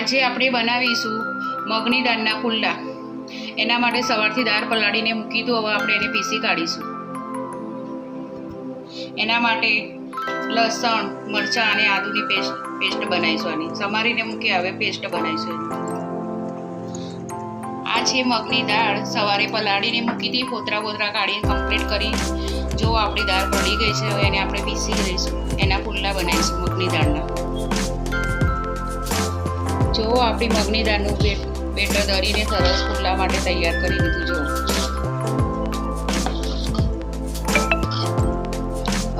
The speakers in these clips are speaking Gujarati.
આજે આપણે બનાવીશું મગની દાળના પુલ્લા. એના માટે સવારથી દાળ પલાળીને મૂકી દો. હવે આપણે એને પીસી કાઢીશું. એના માટે લસણ, મરચાં અને આદુની પેસ્ટ બનાવીશું. આની સમારીને મૂકી હવે પેસ્ટ બનાવીશું. આ છે મગની દાળ. સવારે પલાળીને મૂકી હતી, ફોતરા કાઢીને કમ્પ્લીટ કરી. જો આપણી દાળ પડી ગઈ છે, હવે એને આપણે પીસી લઈશું. એના પુલ્લા બનાવીશું મગની દાળના. જો આપણી મગની દાળનું બેટર દળીને સરસ પુલ્લા માટે તૈયાર કરી દીધું. જો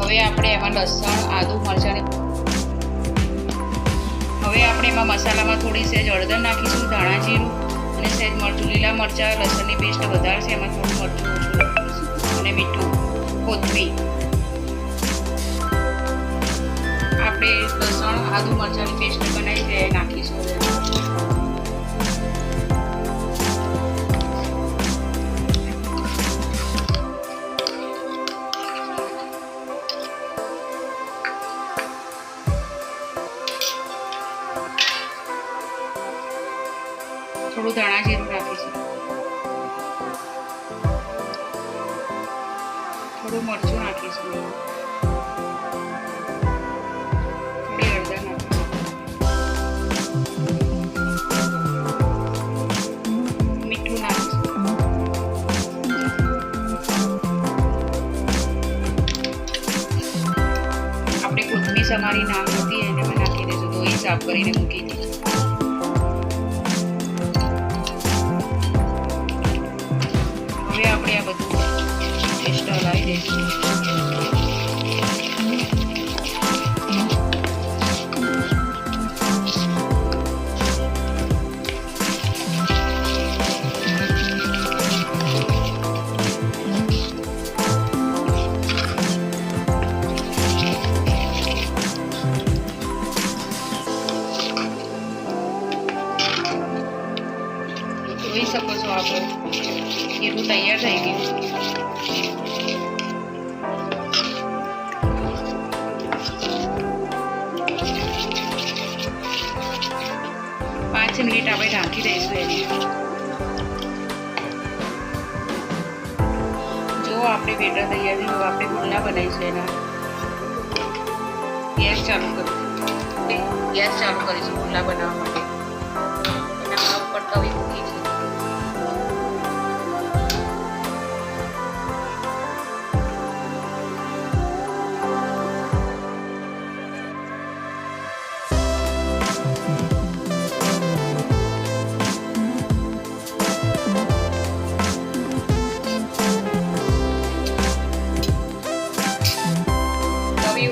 હવે આપણે એમાં લસણ, આદુ, મરચાં હવે આપણે એમાં મસાલામાં થોડી સહેજ હળદર નાખીશું, ધાણા જીરું અને સહેજ મરચું, લીલા મરચાં, લસણની પેસ્ટ વધારે છે, એમાં થોડું મરચું ઓછું નાખીશું અને મીઠું, કોથમીર. આપણે લસણ, આદુ, મરચાંની પેસ્ટ બનાવી છે નાખીશું. થોડું ધાણા જીરું નાખીશું, થોડું મરચું નાખીશું, થોડી હળદર નાખીશું, મીઠું નાખીશું. આપણે કોથમીર સમારી નામ હતી એને મેં નાખી દઈશું. ધોઈ સાફ કરીને મૂકી દીધું. હવે આપણે આ બધું પેસ્ટ હલાવી દઈશું. જોઈ શકો છો આપણે એટલું તૈયાર થઈ ગયું. પાંચ મિનિટ આપણે ઢાંકી દઈશું એને. જો આપણે બેટર તૈયાર થયું, આપણે પુલ્લા બનાવીશું એના. ગેસ ચાલુ કરીશું પુલ્લા બનાવવા માટે. એના ઉપર તવી મૂકી છે.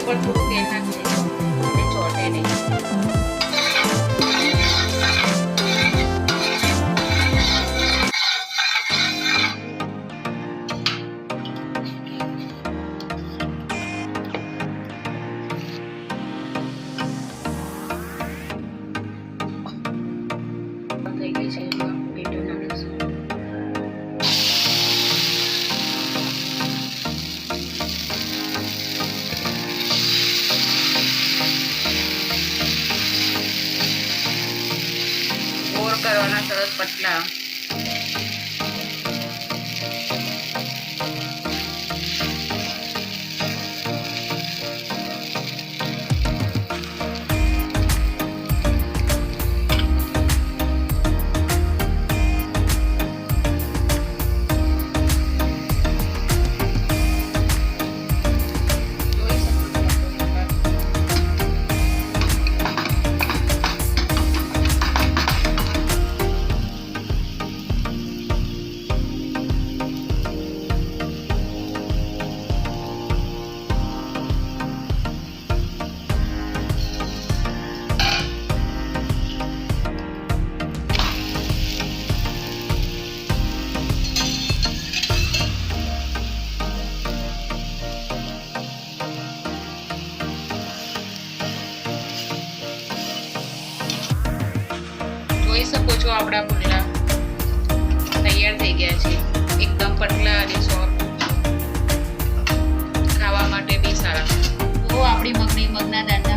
ઉપર થોડું તેલ નાખી દઈશું અને ચોટે નહીં. થઈ ગઈ છે. બેટર નાખીશું. કરવાના સરસ પતલા. જોઈ શકો છો આપણા પુલ્લા તૈયાર થઈ ગયા છે. એકદમ પતલા અને સોફ્ટ, ખાવા માટે બી સારા. તો આપણી મગના દાળના